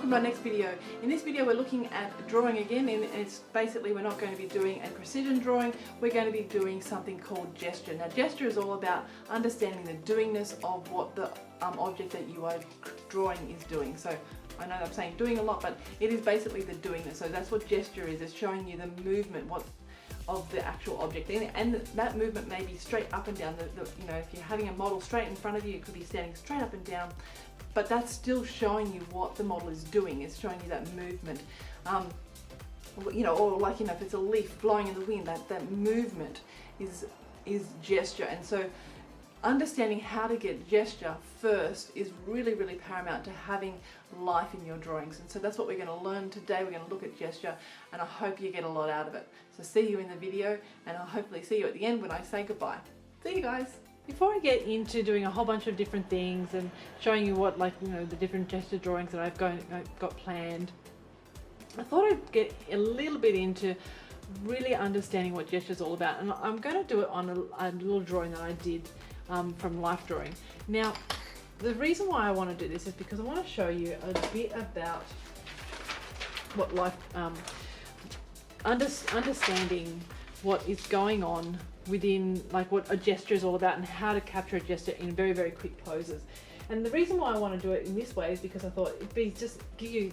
welcome to my next video. In this video we're looking at drawing again, and it's basically we're not going to be doing a precision drawing, we're going to be doing something called gesture. Now gesture is all about understanding the doingness of what the object that you are drawing is doing. So I know I'm saying doing a lot, but it is basically the doingness. So that's what gesture is. It's showing you the movement of the actual object, and that movement may be straight up and down. You know, if you're having a model straight in front of you, it could be standing straight up and down, but that's still showing you what the model is doing. It's showing you that movement. You know, or like, you know, if it's a leaf blowing in the wind, that movement is gesture. And so understanding how to get gesture first is really, really paramount to having life in your drawings. And so that's what we're going to learn today. We're going to look at gesture, and I hope you get a lot out of it. So see you in the video, and I'll hopefully see you at the end when I say goodbye. See you guys. Before I get into doing a whole bunch of different things and showing you what, like, you know, the different gesture drawings that I've got planned, I thought I'd get a little bit into really understanding what gesture is all about. And I'm going to do it on a little drawing that I did from Life Drawing. Now, the reason why I want to do this is because I want to show you a bit about what life, understanding what is going on within, like, what a gesture is all about and how to capture a gesture in very, very quick poses. And the reason why I want to do it in this way is because I thought it'd be just give you,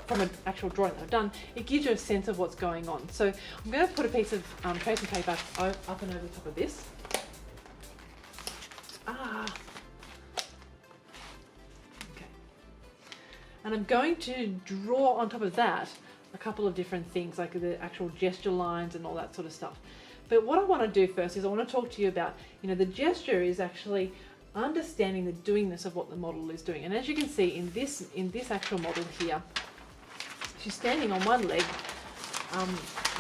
from an actual drawing that I've done, it gives you a sense of what's going on. So I'm going to put a piece of tracing paper up and over the top of this. Okay. And I'm going to draw on top of that a couple of different things, like the actual gesture lines and all that sort of stuff. But what I want to do first is I want to talk to you about, you know, the gesture is actually understanding the doingness of what the model is doing. And as you can see in this actual model here, she's standing on one leg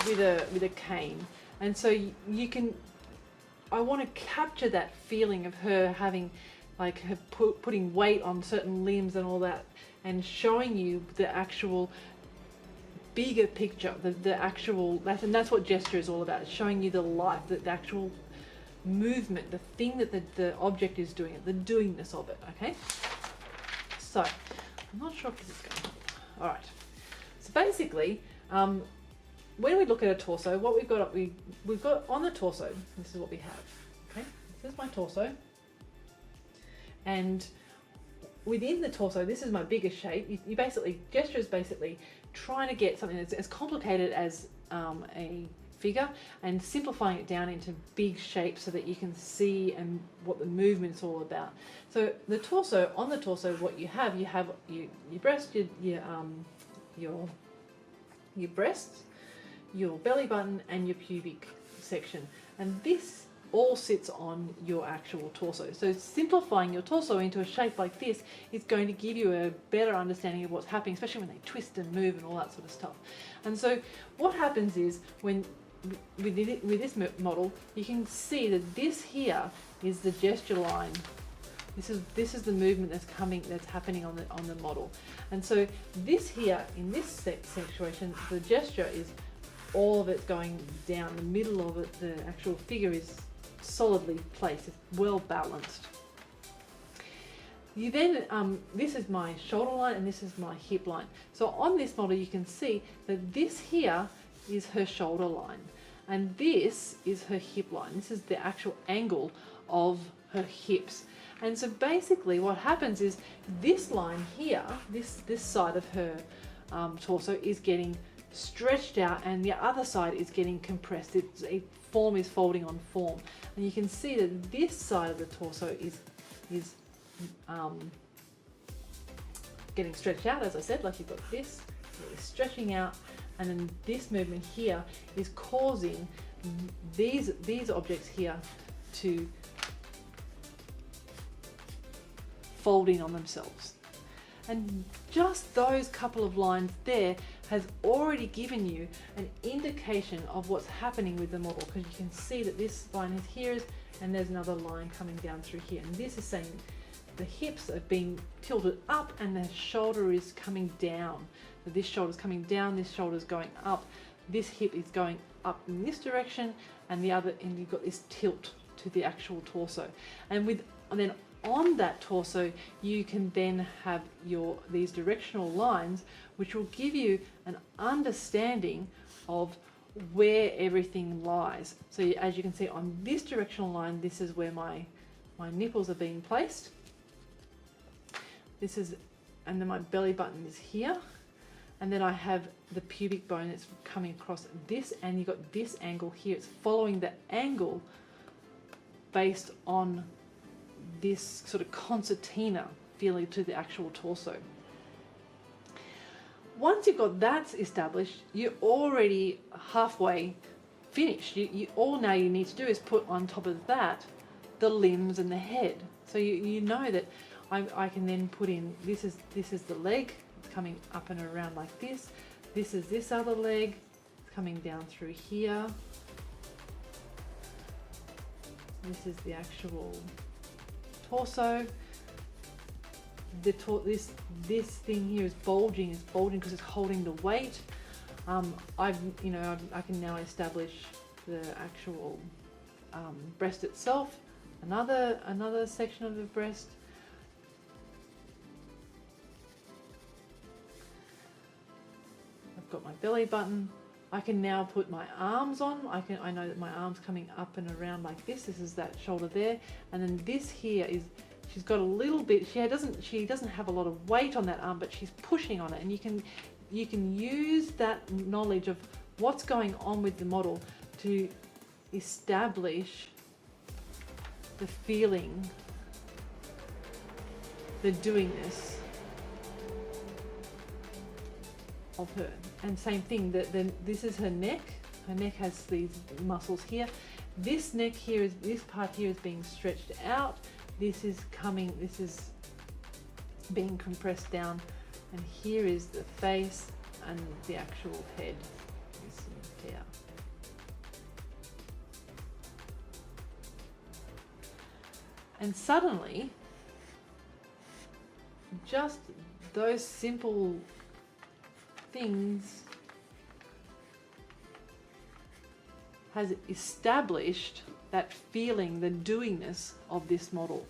with a cane, and so you can, I want to capture that feeling of her having, like, her putting weight on certain limbs and all that, and showing you the actual bigger picture, the actual, and that's what gesture is all about. It's showing you the life, the actual movement, the thing that the object is doing, the doingness of it. Okay, so I'm not sure if this is going to hold. All right, so basically when we look at a torso, what we've got on the torso, this is what we have. Okay, this is my torso, and within the torso, this is my biggest shape. You basically, gesture is basically trying to get something that's as complicated as a figure and simplifying it down into big shapes so that you can see and what the movement is all about. So the torso, on the torso, what you have your breast, your breast, your belly button, and your pubic section, and this all sits on your actual torso. So simplifying your torso into a shape like this is going to give you a better understanding of what's happening, especially when they twist and move and all that sort of stuff. And so what happens is, when with this model, you can see that this here is the gesture line. This is the movement that's happening on the model. And so this here, in this situation, the gesture is all of it going down. The middle of it, the actual figure is solidly placed, it's well balanced. You then, this is my shoulder line and this is my hip line. So on this model you can see that this here is her shoulder line and this is her hip line. This is the actual angle of her hips. And so basically what happens is this line here, this side of her torso is getting stretched out and the other side is getting compressed. Form is folding on form, and you can see that this side of the torso is getting stretched out, as I said, like you've got this stretching out, and then this movement here is causing these objects here to fold in on themselves. And just those couple of lines there has already given you an indication of what's happening with the model, because you can see that this line is here and there's another line coming down through here, and this is saying the hips are being tilted up and the shoulder is coming down. So this shoulder is coming down, this shoulder is going up, this hip is going up in this direction, and you've got this tilt to the actual torso. And then on that torso, you can then have these directional lines, which will give you an understanding of where everything lies. So as you can see on this directional line, this is where my nipples are being placed. And then my belly button is here. And then I have the pubic bone that's coming across this, and you've got this angle here. It's following the angle based on this sort of concertina feeling to the actual torso. Once you've got that established, you're already halfway finished. All now you need to do is put on top of that the limbs and the head. So you know that I can then put in, this is the leg, it's coming up and around like this. This is this other leg, it's coming down through here. This is the actual torso. This thing here is bulging because it's holding the weight. I can now establish the actual breast itself. Another section of the breast. I've got my belly button. I can now put my arms on. I know that my arm's coming up and around like this. This is that shoulder there, and then this here is. She's got a little bit. She doesn't have a lot of weight on that arm, but she's pushing on it, and you can use that knowledge of what's going on with the model to establish the feeling, the doingness of her. And same thing, this is her neck. Her neck has these muscles here. This neck here this part here is being stretched out. This is being compressed down, and here is the face and the actual head is here. And suddenly, just those simple things has established that feeling, the doingness of this model.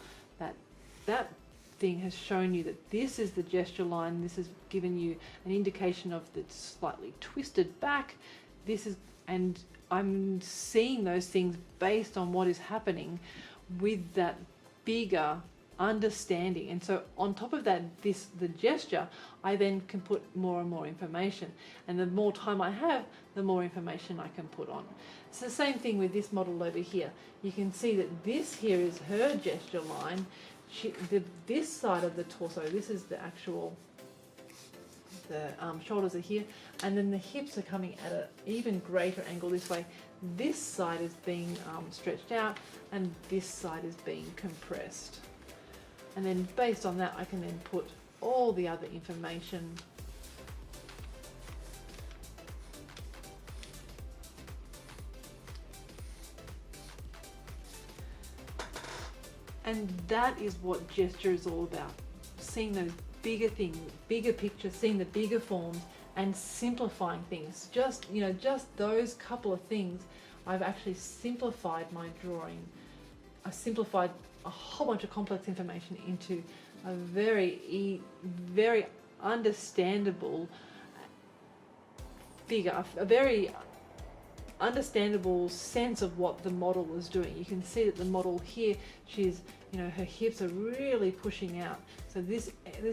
That thing has shown you that this is the gesture line. This has given you an indication of the slightly twisted back. And I'm seeing those things based on what is happening with that bigger understanding. And so on top of that, the gesture, I then can put more and more information. And the more time I have, the more information I can put on. It's the same thing with this model over here. You can see that this here is her gesture line. This side of the torso, this is the actual, the shoulders are here, and then the hips are coming at an even greater angle this way. This side is being stretched out, and this side is being compressed. And then based on that, I can then put all the other information and that is what gesture is all about. Seeing those bigger things, bigger pictures, seeing the bigger forms, and simplifying things. Just those couple of things, I've actually simplified my drawing. I simplified a whole bunch of complex information into a very understandable figure, a very understandable sense of what the model is doing. You can see that the model here, her hips are really pushing out. So this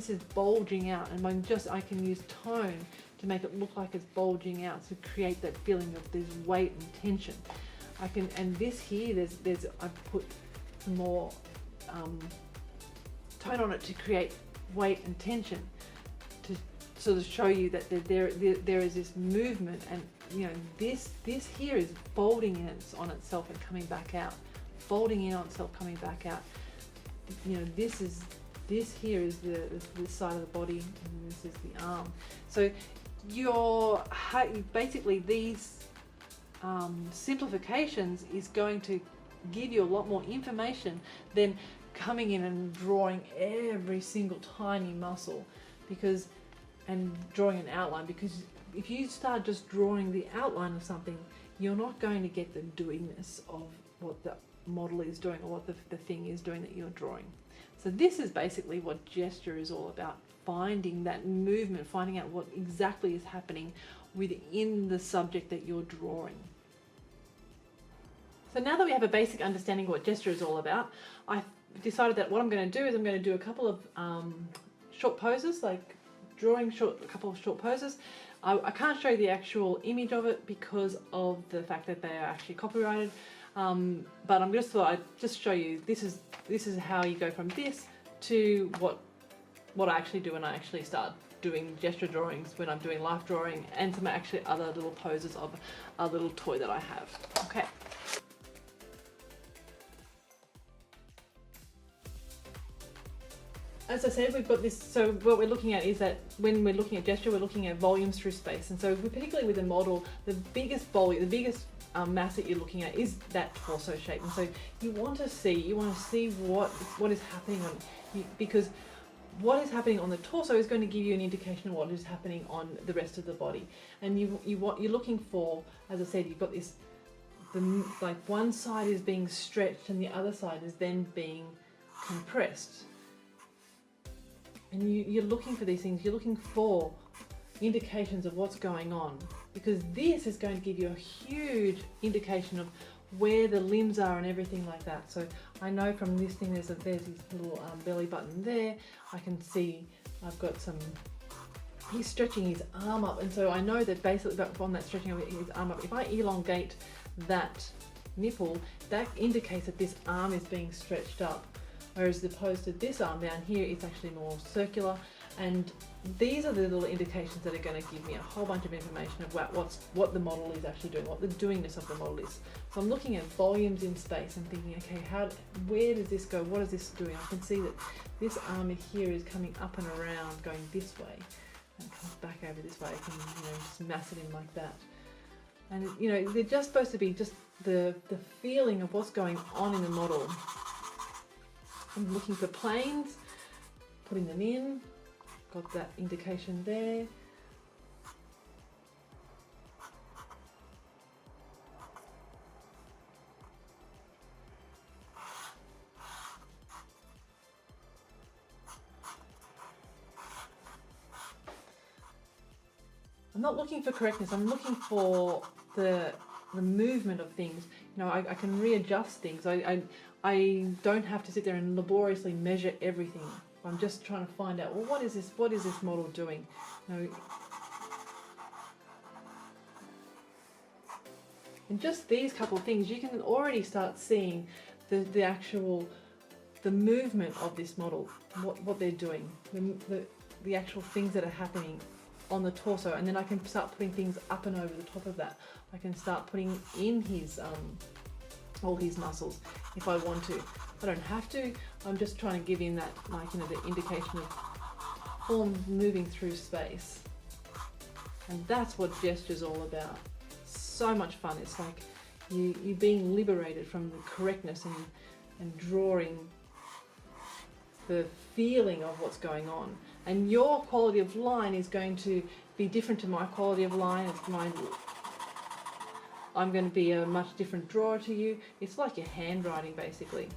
is bulging out, and I can use tone to make it look like it's bulging out to create that feeling of there's weight and tension. And this here, I've put some more tone on it to create weight and tension, to sort of show you that there is this movement, and this here is folding in on itself and coming back out, folding in on itself, coming back out. This here is the side of the body, and this is the arm. So basically these simplifications is going to give you a lot more information than coming in and drawing every single tiny muscle, and drawing an outline, because if you start just drawing the outline of something, you're not going to get the doingness of what the model is doing or what the thing is doing that you're drawing. So this is basically what gesture is all about, finding that movement, finding out what exactly is happening within the subject that you're drawing. So now that we have a basic understanding of what gesture is all about, I've decided that what I'm going to do is I'm going to do a couple of short poses, like drawing a couple of short poses. I can't show you the actual image of it because of the fact that they are actually copyrighted, but I'm just thought I'd just show you this is how you go from this to what I actually do when I actually start doing gesture drawings, when I'm doing life drawing, and some actually other little poses of a little toy that I have. Okay. As I said, we've got this, so what we're looking at is that when we're looking at gesture, we're looking at volumes through space. And so particularly with a model, the biggest volume, the biggest mass that you're looking at is that torso shape. And so you want to see what is happening because what is happening on the torso is going to give you an indication of what is happening on the rest of the body. And what you're looking for, as I said, you've got this, like one side is being stretched and the other side is then being compressed. And you're looking for these things, you're looking for indications of what's going on, because this is going to give you a huge indication of where the limbs are and everything like that. So I know from this thing there's this little belly button there. I can see I've got he's stretching his arm up, and so I know that basically from that stretching of his arm up, if I elongate that nipple, that indicates that this arm is being stretched up. Whereas opposed to this arm down here, it's actually more circular. And these are the little indications that are going to give me a whole bunch of information about what the model is actually doing, what the doingness of the model is. So I'm looking at volumes in space and thinking, okay, where does this go? What is this doing? I can see that this arm here is coming up and around, going this way, and it comes back over this way. I can, just mass it in like that. And they're just supposed to be just the feeling of what's going on in the model. I'm looking for planes, putting them in, got that indication there. I'm not looking for correctness, I'm looking for the movement of things. I can readjust things. I don't have to sit there and laboriously measure everything. I'm just trying to find out, well, what is this model doing? And just these couple of things, you can already start seeing the movement of this model, what they're doing, the actual things that are happening on the torso. And then I can start putting things up and over the top of that. I can start putting in his all his muscles if I want to. I don't have to. I'm just trying to give him that, the indication of form moving through space. And that's what gesture's all about. So much fun. It's like you being liberated from the correctness and drawing the feeling of what's going on. And your quality of line is going to be different to my quality of line. I'm going to be a much different drawer to you. It's like your handwriting, basically.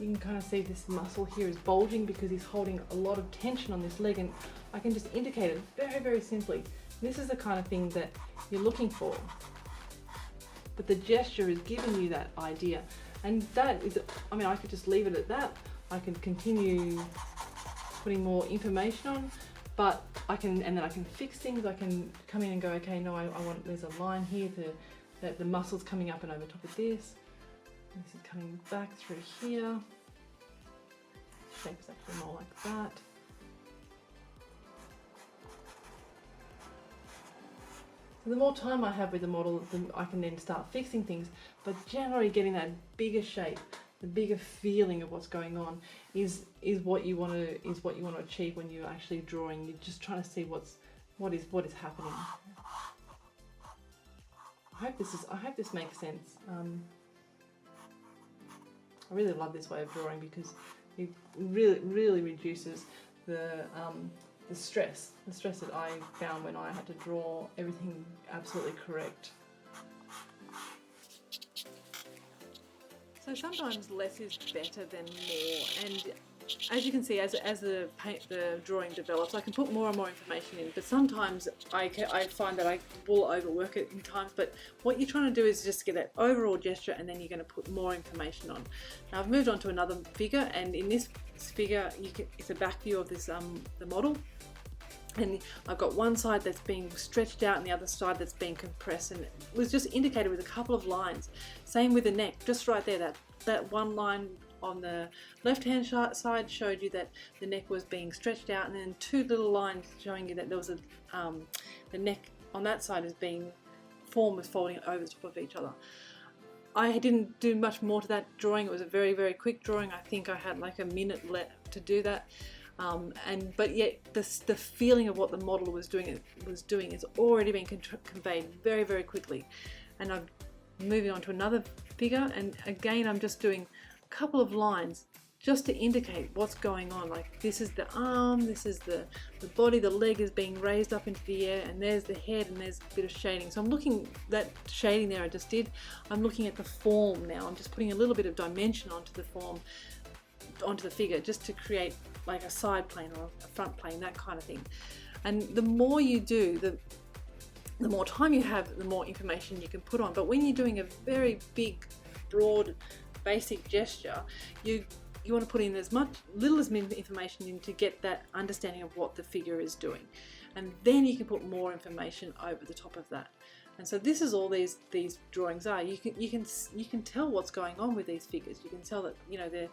You can kind of see this muscle here is bulging because he's holding a lot of tension on this leg, and I can just indicate it very, very simply. This is the kind of thing that you're looking for. But the gesture is giving you that idea. And that is, I could just leave it at that. I can continue putting more information on, but and then I can fix things. I can come in and go, okay, no, there's a line here that the muscle's coming up and over top of this. This is coming back through here. Shape's actually more like that. So the more time I have with the model, I can then start fixing things, but generally getting that bigger shape, the bigger feeling of what's going on is what you want to achieve when you're actually drawing. You're just trying to see what is happening. I hope this makes sense. I really love this way of drawing because it really reduces the stress that I found when I had to draw everything absolutely correct. So sometimes less is better than more, and as you can see, as the drawing develops, I can put more and more information in, but sometimes I find that I will overwork it in times. But what you're trying to do is just get that overall gesture, and then you're going to put more information on. Now I've moved on to another figure, and in this figure it's a back view of this the model. And I've got one side that's being stretched out and the other side that's being compressed, and it was just indicated with a couple of lines. Same with the neck, just right there, that one line on the left hand side showed you that the neck was being stretched out, and then two little lines showing you that there was the neck on that side is being folding over the top of each other. I didn't do much more to that drawing. It was a very quick drawing. I think I had like a minute left to do that. But yet the feeling of what the model was doing is already being conveyed very quickly. And I'm moving on to another figure, and again I'm just doing a couple of lines just to indicate what's going on. Like this is the arm, this is the body, the leg is being raised up into the air, and there's the head, and there's a bit of shading. So I'm looking, that shading there I just did, I'm looking at the form now. I'm just putting a little bit of dimension onto the form, onto the figure, just to create like a side plane or a front plane, that kind of thing. And the more you do, the more time you have, the more information you can put on. But when you're doing a very big, broad, basic gesture, you want to put in as little information in to get that understanding of what the figure is doing, and then you can put more information over the top of that. And so this is all these drawings are. You can tell what's going on with these figures. You can tell that they're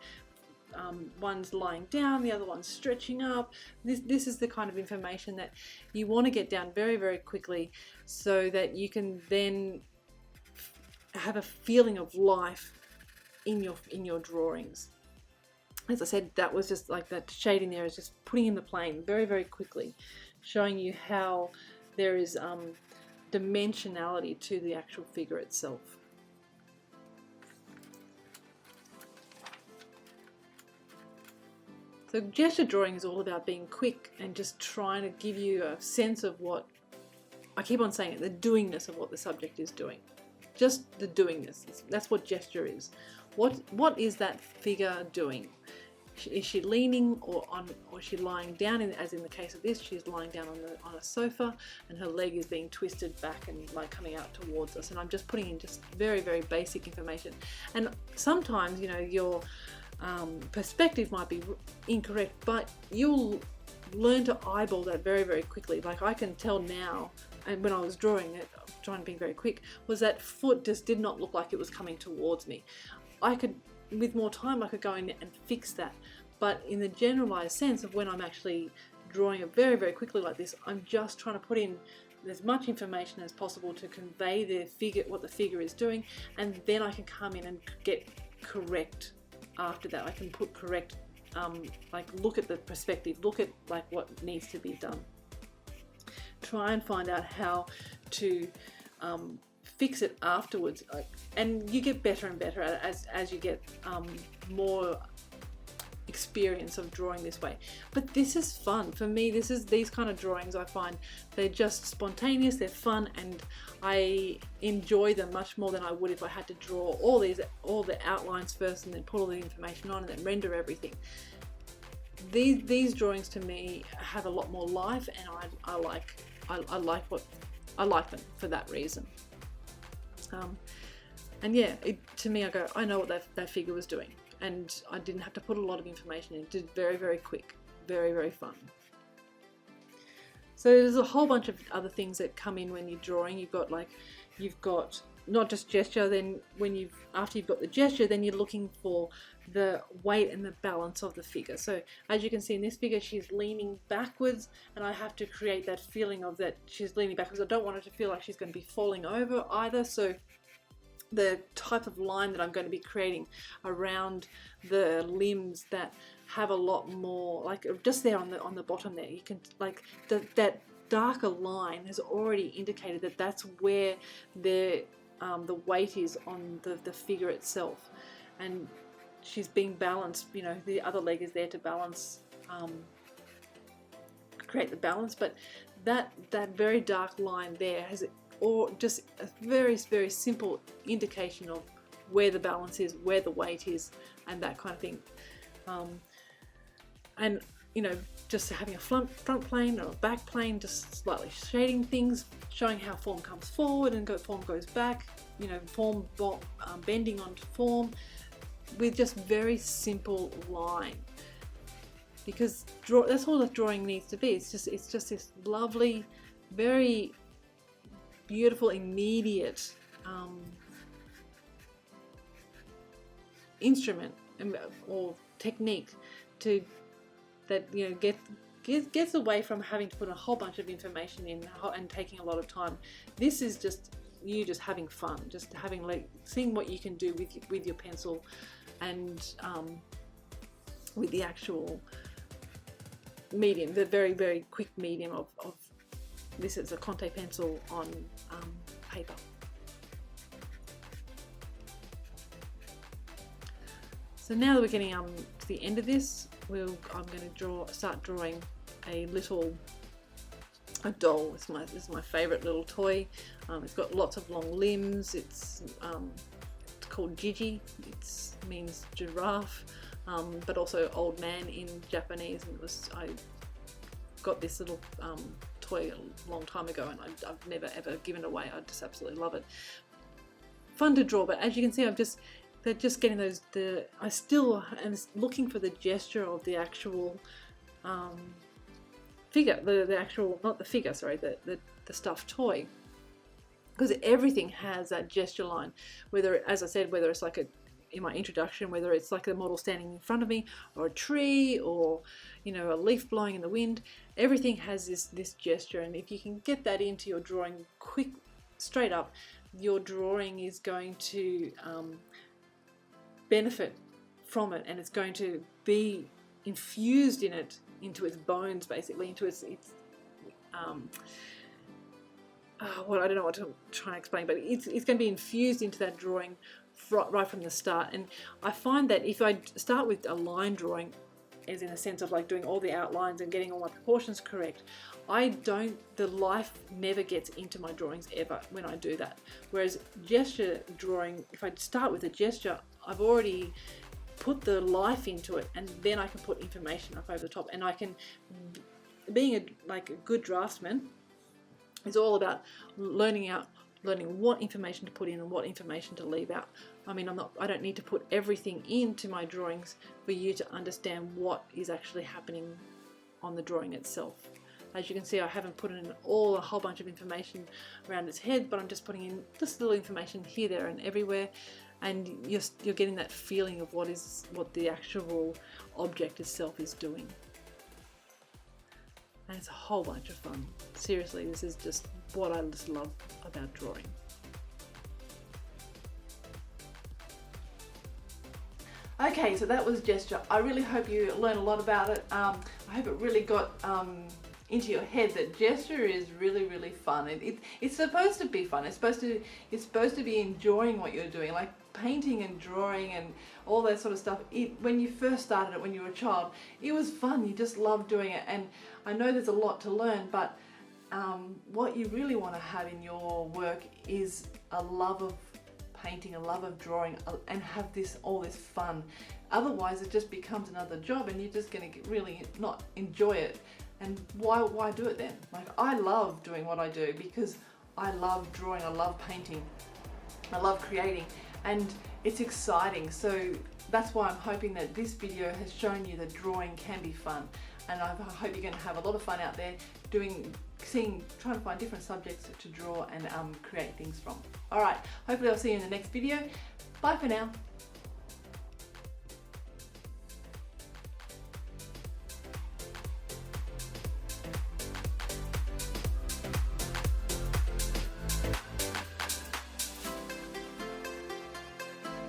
one's lying down, the other one's stretching up. This is the kind of information that you want to get down very quickly, so that you can then have a feeling of life in your drawings. As I said, that was just like that shading there is just putting in the plane very quickly, showing you how there is dimensionality to the actual figure itself. So gesture drawing is all about being quick and just trying to give you a sense of what, I keep on saying it, the doingness of what the subject is doing. Just the doingness. That's what gesture is. What is that figure doing? Is she leaning or is she lying down? As in the case of this, she's lying down on a sofa, and her leg is being twisted back and like coming out towards us. And I'm just putting in just very basic information. And sometimes your perspective might be incorrect, but you'll learn to eyeball that very quickly. Like I can tell now, and when I was drawing it, trying to be very quick, was that foot just did not look like it was coming towards me. With more time, I could go in and fix that. But in the generalized sense of when I'm actually drawing it very quickly like this, I'm just trying to put in as much information as possible to convey what the figure is doing, and then I can come in and get correct. After that, I can put correct, like look at the perspective, look at like what needs to be done. Try and find out how to fix it afterwards, and you get better and better at it as you get more experience of drawing this way. But this is fun for me. These kind of drawings, I find they're just spontaneous, they're fun, and I enjoy them much more than I would if I had to draw all the outlines first and then put all the information on and then render everything. These drawings to me have a lot more life, and I like them for that reason. And yeah, to me, I know what that figure was doing, and I didn't have to put a lot of information in. It did very quick, very fun. So there's a whole bunch of other things that come in when you're drawing. You've got not just gesture. Then after you've got the gesture, then you're looking for the weight and the balance of the figure. So as you can see in this figure, she's leaning backwards, and I have to create that feeling of that she's leaning backwards. I don't want her to feel like she's going to be falling over either. So the type of line that I'm going to be creating around the limbs that have a lot more, like just there on the bottom there, you can like that darker line has already indicated that that's where they're the weight is on the figure itself, and she's being balanced. You know, the other leg is there to balance, create the balance, but that very dark line there has or just a very, very simple indication of where the balance is, where the weight is, and that kind of thing. And you know, just having a front plane or a back plane, just slightly shading things, showing how form comes forward and form goes back, you know, form bending onto form with just very simple line. Because that's all that drawing needs to be. It's just this lovely, very beautiful, immediate instrument or technique that you know gets away from having to put a whole bunch of information in and taking a lot of time. This is just you just having fun, just having seeing what you can do with your pencil, and with the actual medium, the very, very quick medium of this is a Conte pencil on paper. So now that we're getting to the end of this, I'm going to start drawing a doll. This is my favourite little toy. It's got lots of long limbs. It's called Gigi. It means giraffe, but also old man in Japanese. And I got this little toy a long time ago, and I've never ever given it away. I just absolutely love it. Fun to draw, but as you can see, they're just getting those. I still am looking for the gesture of the actual figure, the actual, not the figure, sorry, the stuffed toy, because everything has that gesture line. Whether, as I said, whether it's like in my introduction, whether it's like the model standing in front of me, or a tree, or you know, a leaf blowing in the wind, everything has this gesture. And if you can get that into your drawing quick, straight up, your drawing is going to benefit from it, and it's going to be infused into its bones, basically, into its well, I don't know what to try and explain, but it's going to be infused into that drawing right from the start. And I find that if I start with a line drawing, as in the sense of like doing all the outlines and getting all my proportions correct, the life never gets into my drawings ever when I do that. Whereas gesture drawing, if I start with a gesture, I've already put the life into it, and then I can put information up over the top. And I can, being a good draftsman, is all about learning what information to put in and what information to leave out. I mean, I don't need to put everything into my drawings for you to understand what is actually happening on the drawing itself. As you can see, I haven't put in a whole bunch of information around its head, but I'm just putting in just little information here, there, and everywhere. And you're getting that feeling of what the actual object itself is doing. And it's a whole bunch of fun. Seriously, this is just what I just love about drawing. Okay, so that was gesture. I really hope you learned a lot about it. I hope it really got into your head that gesture is really, really fun. It's supposed to be fun. It's supposed to be enjoying what you're doing, like painting and drawing and all that sort of stuff. When you first started it, when you were a child, it was fun. You just loved doing it. And I know there's a lot to learn, but what you really want to have in your work is a love of painting, a love of drawing, and have all this fun. Otherwise, it just becomes another job, and you're just going to really not enjoy it. And why do it then? Like, I love doing what I do because I love drawing, I love painting, I love creating, and it's exciting. So that's why I'm hoping that this video has shown you that drawing can be fun. And I hope you're going to have a lot of fun out there trying to find different subjects to draw and create things from. Alright, hopefully I'll see you in the next video. Bye for now.